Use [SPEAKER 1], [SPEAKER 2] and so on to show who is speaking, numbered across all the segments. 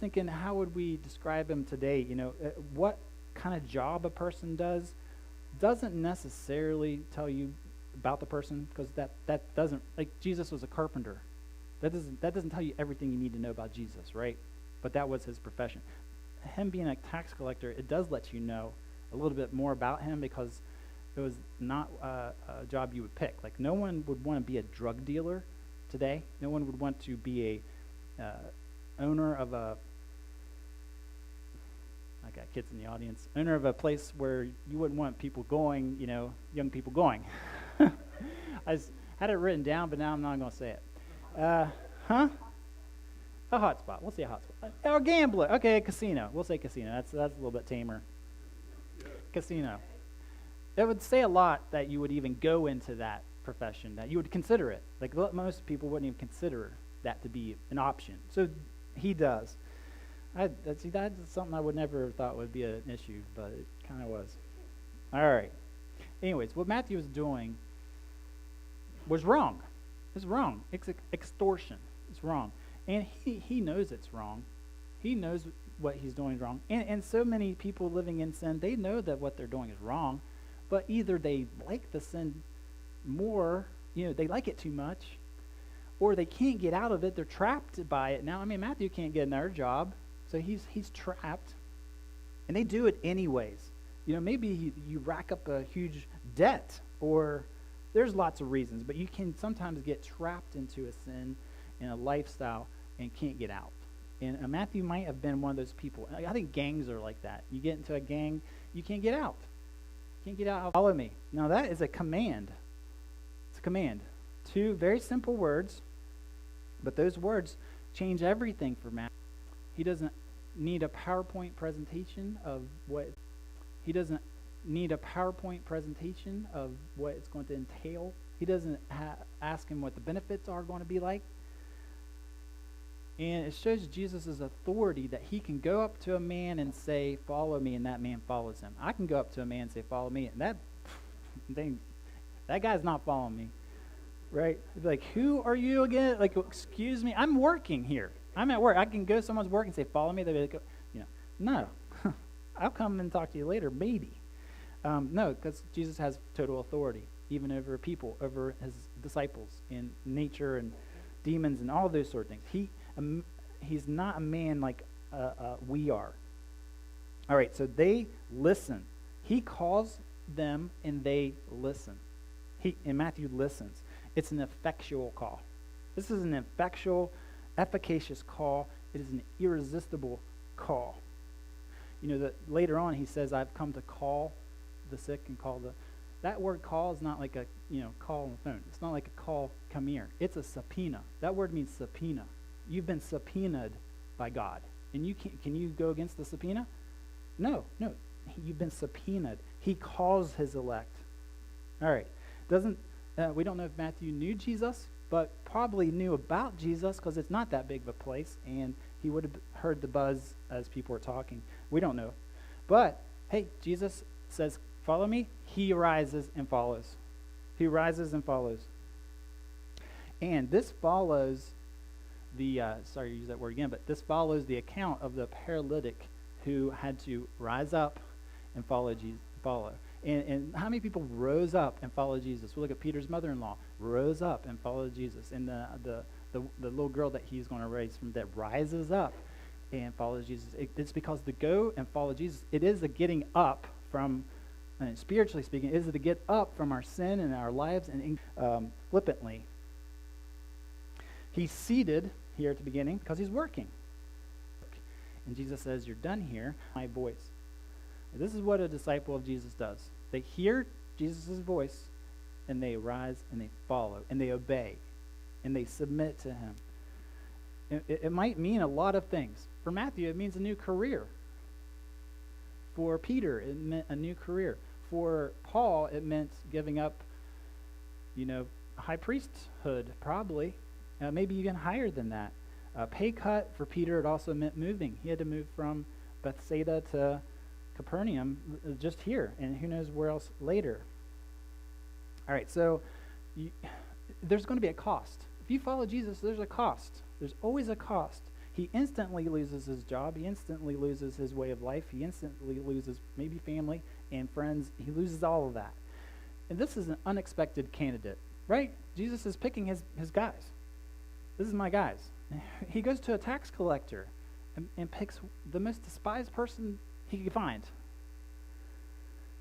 [SPEAKER 1] thinking, how would we describe him today? What kind of job a person does doesn't necessarily tell you about the person, because that doesn't, like, Jesus was a carpenter. That doesn't tell you everything you need to know about Jesus, right? But that was his profession. Him being a tax collector, it does let you know a little bit more about him, because it was not a job you would pick. Like, no one would want to be a drug dealer today. No one would want to be a owner of a, I got kids in the audience, owner of a place where you wouldn't want people going, young people going. I had it written down, but now I'm not going to say it. A hot spot. We'll say a hot spot. Or gambler. Okay, a casino. We'll say casino. That's a little bit tamer. Casino. It would say a lot that you would even go into that profession, that you would consider it. Like, most people wouldn't even consider that to be an option. So he does. That's something I would never have thought would be an issue, but it kind of was. All right. Anyways, what Matthew was doing was wrong. It's wrong. It's extortion. It's wrong. And he knows it's wrong. He knows what he's doing is wrong. And so many people living in sin, they know that what they're doing is wrong, but either they like the sin more, they like it too much, or they can't get out of it. They're trapped by it now. I mean, Matthew can't get another job, so he's trapped. And they do it anyways. Maybe you rack up a huge debt, or there's lots of reasons, but you can sometimes get trapped into a sin and a lifestyle and can't get out. And Matthew might have been one of those people. I think gangs are like that. You get into a gang, you can't get out. Can't get out. Follow me. Now that is a command. It's a command. 2 very simple words, but those words change everything for Matthew. He doesn't need a PowerPoint presentation of what it's going to entail. He doesn't ask him what the benefits are going to be like. And it shows Jesus' authority that he can go up to a man and say, follow me, and that man follows him. I can go up to a man and say, follow me, and that guy's not following me, right? He'd be like, who are you again? Like, excuse me, I'm working here. I'm at work. I can go to someone's work and say, follow me. They'd be like, no. I'll come and talk to you later, maybe. No, because Jesus has total authority, even over people, over his disciples, in nature and demons and all those sort of things. He's not a man like we are. All right, so they listen. He calls them and they listen. And Matthew listens. It's an effectual call. This is an effectual, efficacious call. It is an irresistible call. That later on he says, I've come to call the sick and call the... That word call is not like a, call on the phone. It's not like a call, come here. It's a subpoena. That word means subpoena. You've been subpoenaed by God. And can you go against the subpoena? No. You've been subpoenaed. He calls his elect. All right. We don't know if Matthew knew Jesus, but probably knew about Jesus, because it's not that big of a place, and he would have heard the buzz as people were talking. We don't know. But, hey, Jesus says, follow me. He rises and follows. He rises and follows. And this follows sorry to use that word again, but this follows the account of the paralytic who had to rise up and follow Jesus. And how many people rose up and followed Jesus? We'll look at Peter's mother-in-law, rose up and followed Jesus. And the little girl that he's going to raise from dead rises up and follows Jesus. It's because to go and follow Jesus, it is a getting up from, spiritually speaking, it is to get up from our sin and our lives and flippantly. He's seated here at the beginning because he's working. And Jesus says, you're done here, my voice. This is what a disciple of Jesus does. They hear Jesus' voice, and they rise, and they follow, and they obey, and they submit to him. It might mean a lot of things. For Matthew, it means a new career. For Peter, it meant a new career. For Paul, it meant giving up, high priesthood, probably. Maybe even higher than that. Pay cut for Peter, it also meant moving. He had to move from Bethsaida to Capernaum, just here, and who knows where else later. All right, so there's going to be a cost. If you follow Jesus, there's a cost. There's always a cost. he instantly loses his job. He instantly loses his way of life. He instantly loses maybe family and friends. He loses all of that. And this is an unexpected candidate, right? Jesus is picking his guys. This is my guys. He goes to a tax collector and picks the most despised person he could find.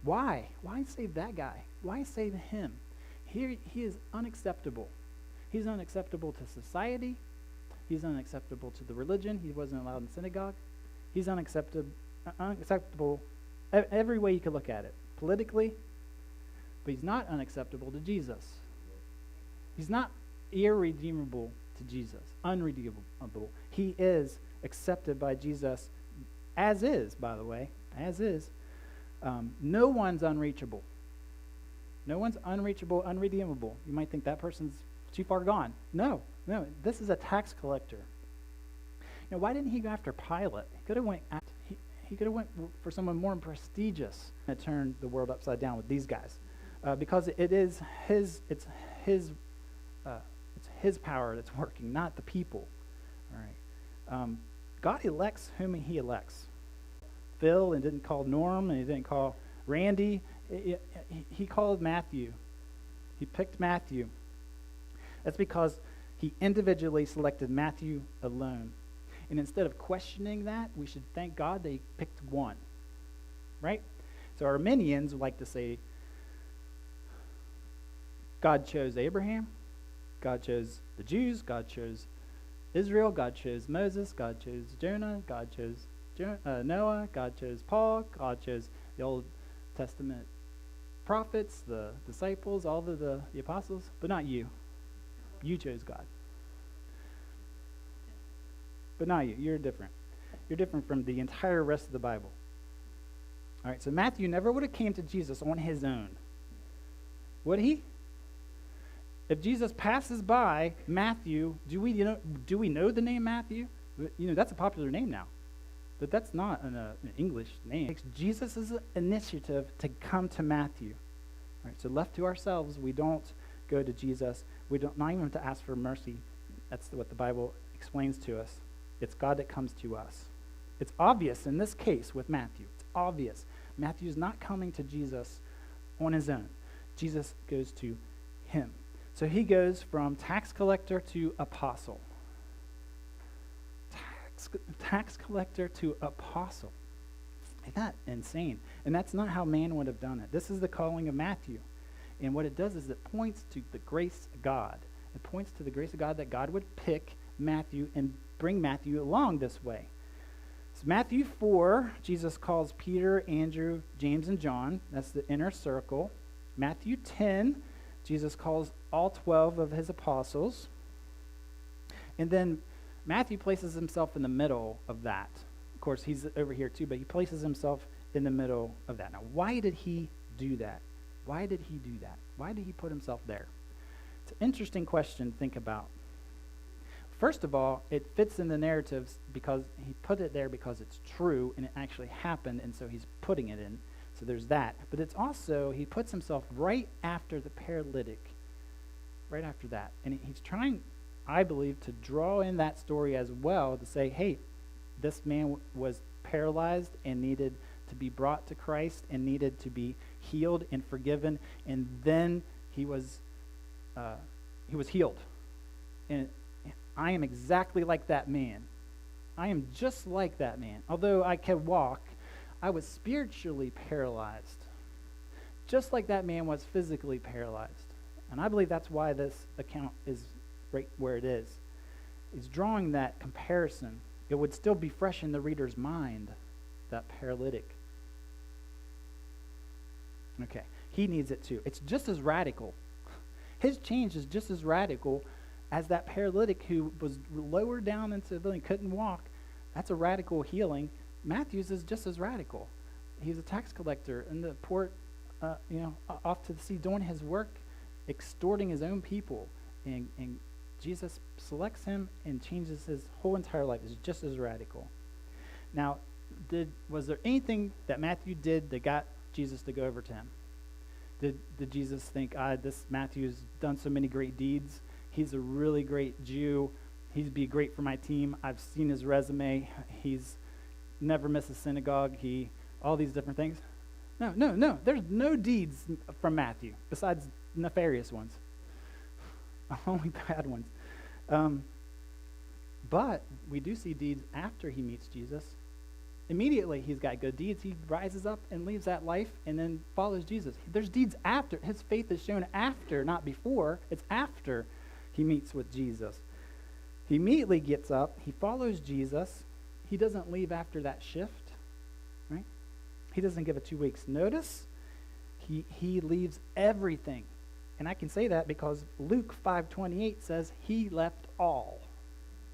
[SPEAKER 1] Why? Why save that guy? Why save him? He is unacceptable. He's unacceptable to society. He's unacceptable to the religion. He wasn't allowed in synagogue. He's unacceptable every way you could look at it. Politically, but he's not unacceptable to Jesus. He's not irredeemable to Jesus, unredeemable. He is accepted by Jesus as is, by the way, as is. No one's unreachable. No one's unreachable, unredeemable. You might think that person's too far gone. No, this is a tax collector. You know, why didn't he go after Pilate? He could have went for someone more prestigious and turned the world upside down with these guys, because it's his power that's working, not the people. All right, God elects whom He elects. Phil and didn't call Norm, and He didn't call Randy. He called Matthew. He picked Matthew. That's because He individually selected Matthew alone. And instead of questioning that, we should thank God that He picked one. Right? So Arminians like to say, God chose Abraham, God chose the Jews, God chose Israel, God chose Moses, God chose Jonah, God chose Noah, God chose Paul, God chose the Old Testament prophets, the disciples, all of the apostles, but not you. You chose God. But not you. You're different. You're different from the entire rest of the Bible. All right, so Matthew never would have came to Jesus on his own. Would he? If Jesus passes by Matthew, do we know the name Matthew? You know, that's a popular name now. But that's not an English name. It takes Jesus' initiative to come to Matthew. All right, so left to ourselves, we don't go to Jesus. We don't not even to ask for mercy. That's what the Bible explains to us. It's God that comes to us. It's obvious in this case with Matthew. It's obvious. Matthew's not coming to Jesus on his own. Jesus goes to him. So he goes from tax collector to apostle. Tax collector to apostle. Isn't that insane? And that's not how man would have done it. This is the calling of Matthew. And what it does is it points to the grace of God. It points to the grace of God that God would pick Matthew and bring Matthew along this way. So Matthew 4, Jesus calls Peter, Andrew, James, and John. That's the inner circle. Matthew 10, Jesus calls all 12 of his apostles. And then Matthew places himself in the middle of that. Of course, he's over here too, but he places himself in the middle of that. Now, why did he do that? Why did he do that? Why did he put himself there? It's an interesting question to think about. First of all, it fits in the narratives because he put it there because it's true and it actually happened, and so he's putting it in. So there's that. But it's also, he puts himself right after the paralytic, right after that. And he's trying, I believe, to draw in that story as well to say, hey, this man was paralyzed and needed to be brought to Christ and needed to be healed and forgiven, and then he was healed. And I am exactly like that man. I am just like that man. Although I can walk, I was spiritually paralyzed, just like that man was physically paralyzed. And I believe that's why this account is right where it is. It's drawing that comparison. It would still be fresh in the reader's mind, that paralytic. Okay, he needs it too. It's just as radical. His change is just as radical as that paralytic who was lowered down into the building, couldn't walk. That's a radical healing. Matthew's is just as radical. He's a tax collector in the port, off to the sea, doing his work, extorting his own people. And Jesus selects him and changes his whole entire life. It's just as radical. Now, was there anything that Matthew did that got Jesus to go over to him? Did Jesus think, this Matthew's done so many great deeds. He's a really great Jew. he'd be great for my team. I've seen his resume. He's never missed a synagogue. All these different things. No. There's no deeds from Matthew besides nefarious ones. Only bad ones. But we do see deeds after he meets Jesus. Immediately, he's got good deeds. He rises up and leaves that life and then follows Jesus. There's deeds after. His faith is shown after, not before. It's after he meets with Jesus. He immediately gets up. He follows Jesus. He doesn't leave after that shift, right? He doesn't give a 2 weeks notice. He leaves everything. And I can say that because Luke 5:28 says he left all.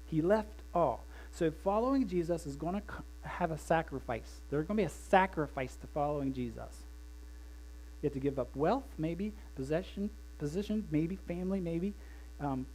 [SPEAKER 1] He left all. So following Jesus is going to have a sacrifice. There's going to be a sacrifice to following Jesus. You have to give up wealth, maybe, position, maybe, family, maybe.